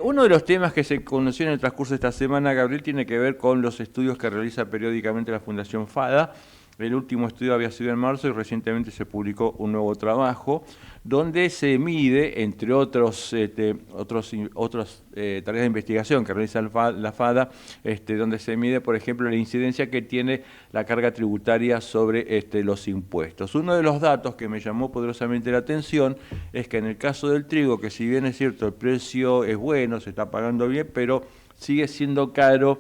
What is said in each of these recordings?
Uno de los temas que se conoció en el transcurso de esta semana, Gabriel, tiene que ver con los estudios que realiza periódicamente la Fundación FADA. El último estudio había sido en marzo y recientemente se publicó un nuevo trabajo donde se mide, entre otros, otras tareas de investigación que realiza la FADA, donde se mide, por ejemplo, la incidencia que tiene la carga tributaria sobre los impuestos. Uno de los datos que me llamó poderosamente la atención es que en el caso del trigo, que si bien es cierto el precio es bueno, se está pagando bien, pero sigue siendo caro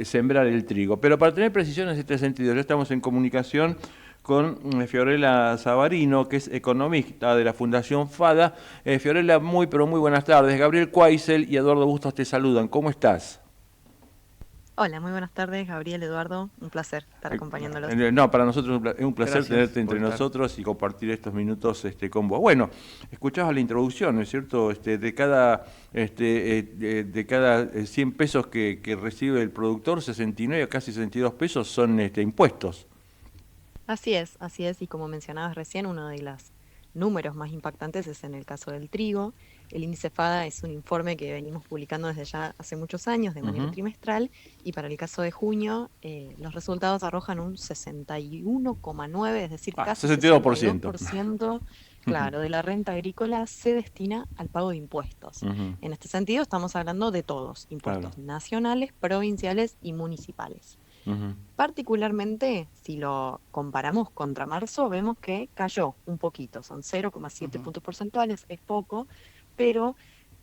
sembrar el trigo. Pero para tener precisiones en este sentido, ya estamos en comunicación con Fiorella Savarino, que es economista de la Fundación FADA. Fiorella, pero muy buenas tardes. Gabriel Cuaysel y Eduardo Bustos te saludan. ¿Cómo estás? Hola, muy buenas tardes, Gabriel, Eduardo. Un placer estar acompañándolos. No, para nosotros es un placer Gracias tenerte por entre estar. nosotros y compartir estos minutos con vos. Bueno, escuchabas la introducción, ¿no es cierto? De cada 100 pesos que recibe el productor, 69 o casi 62 pesos son impuestos. Así es, y como mencionabas recién, uno de los números más impactantes es en el caso del trigo. El índice FADA es un informe que venimos publicando desde ya hace muchos años de manera Ujú. trimestral y para el caso de junio los resultados arrojan un 61,9, es decir, Ah, casi 62%. 62%, claro, de la renta agrícola se destina al pago de impuestos. Ujú, En este sentido estamos hablando de todos, claro. impuestos nacionales, provinciales y municipales. Ujú, Particularmente, si lo comparamos contra marzo, vemos que cayó un poquito, son 0,7 Ujú. puntos porcentuales, es poco, pero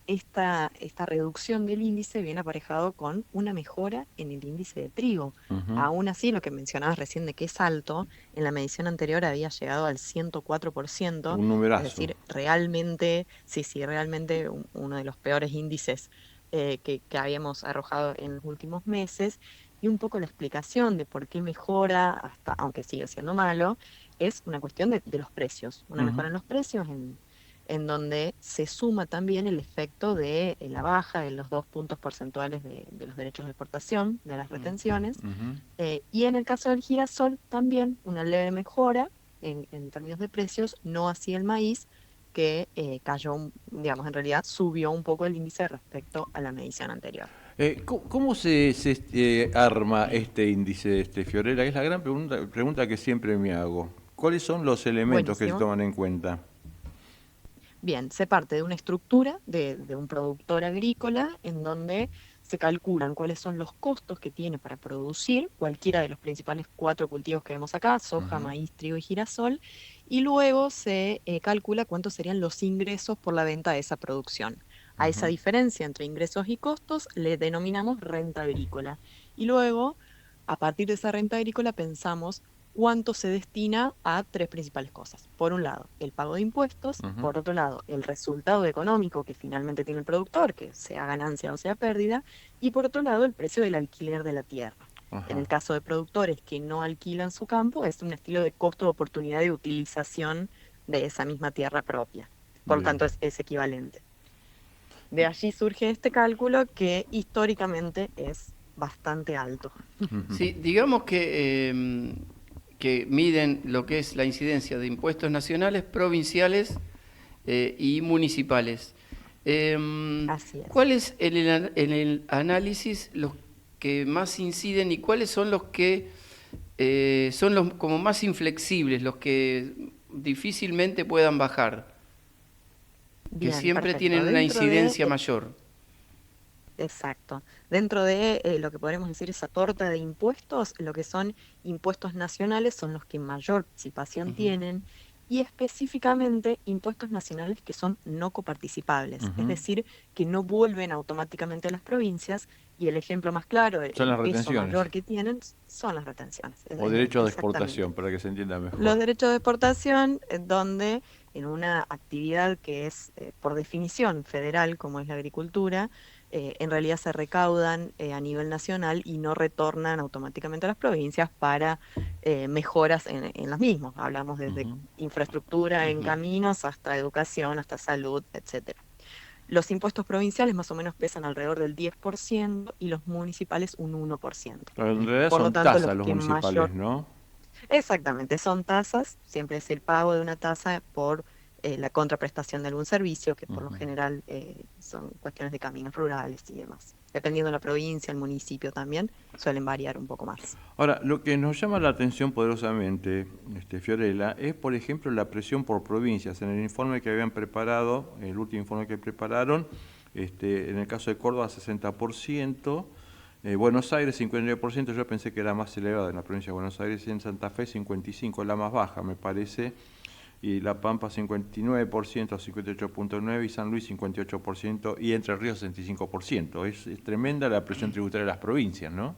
esta reducción del índice viene aparejado con una mejora en el índice de trigo. ujú. Aún así, lo que mencionabas recién de que es alto, en la medición anterior había llegado al 104%, Un es numerazo. decir, realmente, sí, realmente uno de los peores índices que habíamos arrojado en los últimos meses. Y un poco la explicación de por qué mejora, hasta, aunque sigue siendo malo, es una cuestión de los precios, una Ujú, mejora en los precios en donde se suma también el efecto de la baja de los 2 puntos porcentuales de los derechos de exportación, de las retenciones, ujú. y en el caso del girasol también una leve mejora en términos de precios, no así el maíz, que cayó, digamos, en realidad subió un poco el índice respecto a la medición anterior. ¿Cómo se arma este índice, Fiorella? Es la gran pregunta que siempre me hago. ¿Cuáles son los elementos que se Buenísimo. toman en cuenta? Bien, se parte de una estructura de un productor agrícola en donde se calculan cuáles son los costos que tiene para producir cualquiera de los principales cuatro cultivos que vemos acá, soja, Ujú, maíz, trigo y girasol, y luego se calcula cuántos serían los ingresos por la venta de esa producción. A esa ujú. diferencia entre ingresos y costos le denominamos renta agrícola. Y luego, a partir de esa renta agrícola, pensamos cuánto se destina a tres principales cosas. Por un lado, el pago de impuestos, Ujú, por otro lado, el resultado económico que finalmente tiene el productor, que sea ganancia o sea pérdida, y por otro lado, el precio del alquiler de la tierra. En ajá, el caso de productores que no alquilan su campo, es un estilo de costo de oportunidad de utilización de esa misma tierra propia. Por lo bien. tanto, es equivalente. De allí surge este cálculo que históricamente es bastante alto. Ujú, Sí, digamos que miden lo que es la incidencia de impuestos nacionales, provinciales y municipales. Así es. ¿Cuál es en el análisis los que más inciden y cuáles son los que son los como más inflexibles, los que difícilmente puedan bajar, que Bien, siempre perfecto. tienen una Dentro de incidencia mayor? Exacto. Dentro de lo que podríamos decir esa torta de impuestos, lo que son impuestos nacionales son los que mayor participación tienen y específicamente impuestos nacionales que son no coparticipables, es ujú. decir, que no vuelven automáticamente a las provincias y el ejemplo más claro, Son el las peso retenciones mayor que tienen son las retenciones. o derechos de exportación, Exactamente. para que se entienda mejor. Los derechos de exportación, donde en una actividad que es por definición federal, como es la agricultura, en realidad se recaudan a nivel nacional y no retornan automáticamente a las provincias para mejoras en las mismas. Hablamos desde Ujú, infraestructura en caminos hasta educación, hasta salud, etcétera. Los impuestos provinciales más o menos pesan alrededor del 10% y los municipales un 1%. Pero en realidad Por lo son tanto, los tasas los que municipales, mayor ¿no? Exactamente, son tasas, siempre es el pago de una tasa por la contraprestación de algún servicio, que por lo general son cuestiones de caminos rurales y demás. Dependiendo de la provincia, el municipio también, suelen variar un poco más. Ahora, lo que nos llama la atención poderosamente, Fiorella, es, por ejemplo, la presión por provincias. En el informe que habían preparado, el último informe que prepararon, en el caso de Córdoba, 60%, Buenos Aires, 59%, yo pensé que era más elevado en la provincia de Buenos Aires, y en Santa Fe, 55%, la más baja, me parece, y La Pampa 59%, 58.9%, y San Luis 58%, y Entre Ríos 65%. Es tremenda la presión tributaria de las provincias, ¿no?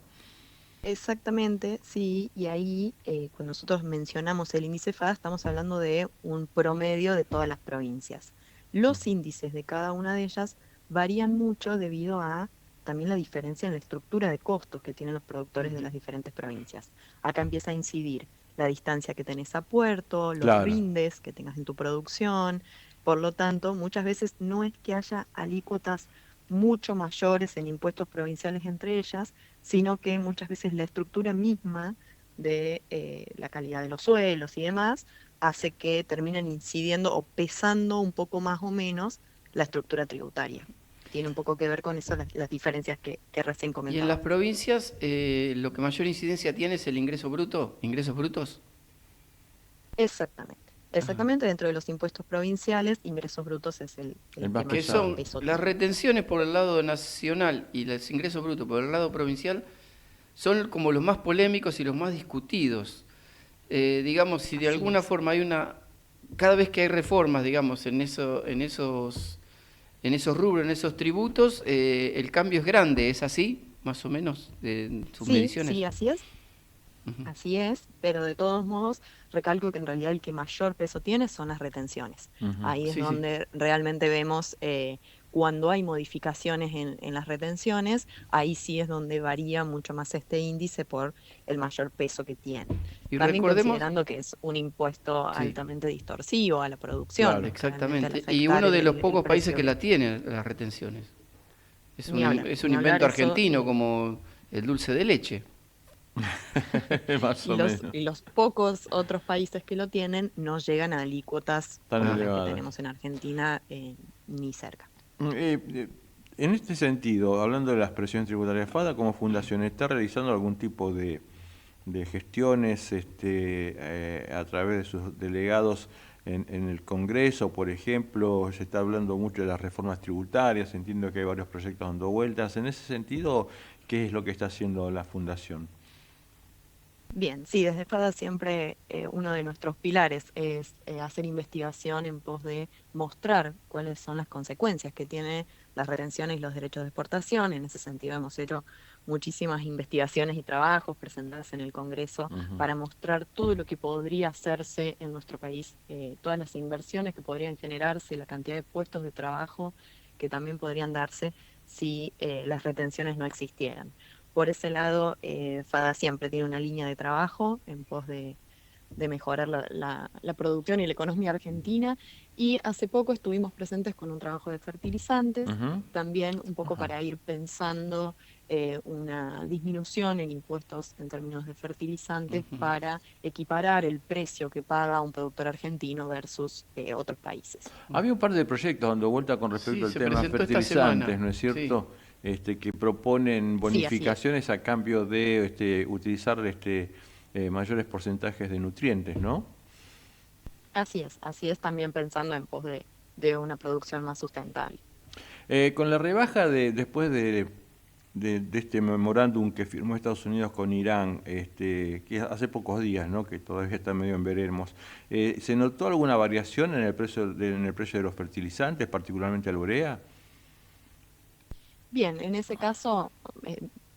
Exactamente, sí, y ahí cuando nosotros mencionamos el índice FADA estamos hablando de un promedio de todas las provincias. Los índices de cada una de ellas varían mucho debido a también la diferencia en la estructura de costos que tienen los productores de las diferentes provincias. Acá empieza a incidir la distancia que tenés a puerto, los Claro. rindes que tengas en tu producción. Por lo tanto, muchas veces no es que haya alícuotas mucho mayores en impuestos provinciales entre ellas, sino que muchas veces la estructura misma de la calidad de los suelos y demás hace que terminen incidiendo o pesando un poco más o menos la estructura tributaria. Tiene un poco que ver con eso, las diferencias que recién Y en las comentaba. provincias lo que mayor incidencia tiene es el ingreso bruto, ingresos brutos. Exactamente. Exactamente, dentro de los impuestos provinciales, ingresos brutos es El el más que Que mayor pesado. son peso las tiene. retenciones por el lado nacional y los ingresos brutos por el lado provincial, son como los más polémicos y los más discutidos. Digamos, si de Así alguna es. forma cada vez que hay reformas, digamos, en esos rubros, en esos tributos, el cambio es grande, ¿es así? Más o menos, en sus Sí, mediciones. sí, así es. Ujú. Así es, pero de todos modos, recalco que en realidad el que mayor peso tiene son las retenciones. Ujú. Ahí es Sí, sí. donde realmente vemos cuando hay modificaciones en las retenciones, ahí sí es donde varía mucho más este índice por el mayor peso que tiene. Y También recordemos, considerando que es un impuesto sí, altamente distorsivo a la producción, Claro. realmente al exactamente. Y afectar uno de los el pocos países que precio. la tienen, las retenciones. Es un Ni hablar invento eso. argentino como el dulce de leche. Más Y o menos. los pocos otros países que lo tienen no llegan a alícuotas Tan como las que elevadas. tenemos en Argentina, ni cerca. En este sentido, hablando de las presiones tributarias, FADA como fundación, ¿está realizando algún tipo de gestiones a través de sus delegados en el Congreso, por ejemplo? Se está hablando mucho de las reformas tributarias, entiendo que hay varios proyectos dando vueltas. En ese sentido, ¿qué es lo que está haciendo la fundación? Bien, sí, desde FADA siempre uno de nuestros pilares es hacer investigación en pos de mostrar cuáles son las consecuencias que tienen las retenciones y los derechos de exportación. En ese sentido hemos hecho muchísimas investigaciones y trabajos presentadas en el Congreso Ujú. para mostrar todo lo que podría hacerse en nuestro país, todas las inversiones que podrían generarse, la cantidad de puestos de trabajo que también podrían darse si las retenciones no existieran. Por ese lado, FADA siempre tiene una línea de trabajo en pos de mejorar la producción y la economía argentina. Y hace poco estuvimos presentes con un trabajo de fertilizantes, Ujú. también un poco Ajá. para ir pensando una disminución en impuestos en términos de fertilizantes Ujú. para equiparar el precio que paga un productor argentino versus otros países. Había un par de proyectos dando vuelta con respecto Sí, al se tema presentó esta semana. fertilizantes, ¿no es Sí. cierto? Que proponen Sí, así es. bonificaciones a cambio de utilizar mayores porcentajes de nutrientes, ¿no? Así es también pensando en pos de una producción más sustentable. Con la rebaja después de este memorándum que firmó Estados Unidos con Irán, que hace pocos días, ¿no? Que todavía está medio en veremos, ¿se notó alguna variación en el precio de los fertilizantes, particularmente la urea? Bien, en ese caso,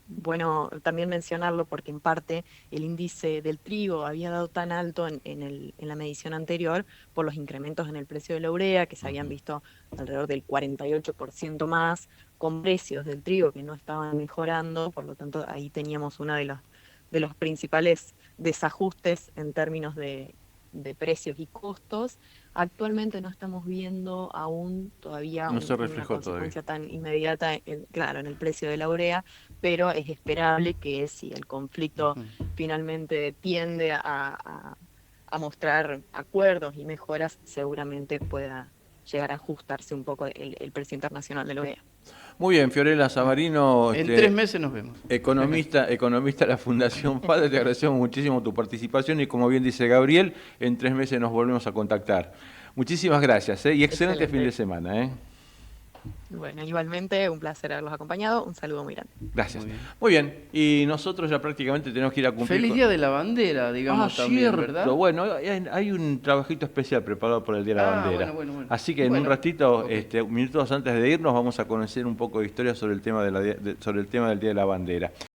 bueno, también mencionarlo porque en parte el índice del trigo había dado tan alto en la medición anterior por los incrementos en el precio de la urea, que se habían visto alrededor del 48% más, con precios del trigo que no estaban mejorando, por lo tanto ahí teníamos uno de los principales desajustes en términos de precios y costos. Actualmente no estamos viendo aún todavía No se una reflejó todavía. consecuencia tan inmediata, claro, en el precio de la urea, pero es esperable que si el conflicto Ujú. finalmente tiende a a mostrar acuerdos y mejoras, seguramente pueda llegar a ajustarse un poco el precio internacional de la OEA. Muy bien, Fiorella Savarino, En 3 meses nos vemos. economista de la Fundación FADA, te agradecemos muchísimo tu participación y como bien dice Gabriel, en 3 meses nos volvemos a contactar. Muchísimas gracias y excelente fin de semana. Bueno, igualmente, un placer haberlos acompañado. Un saludo muy grande. Gracias. Muy bien. Y nosotros ya prácticamente tenemos que ir a cumplir. Feliz Día de la Bandera, digamos también, cierto. ¿verdad? Bueno, hay un trabajito especial preparado por el Día de la Bandera. Bueno. Así que en un ratito, minutos antes de irnos, vamos a conocer un poco de historia sobre el tema del Día de la Bandera.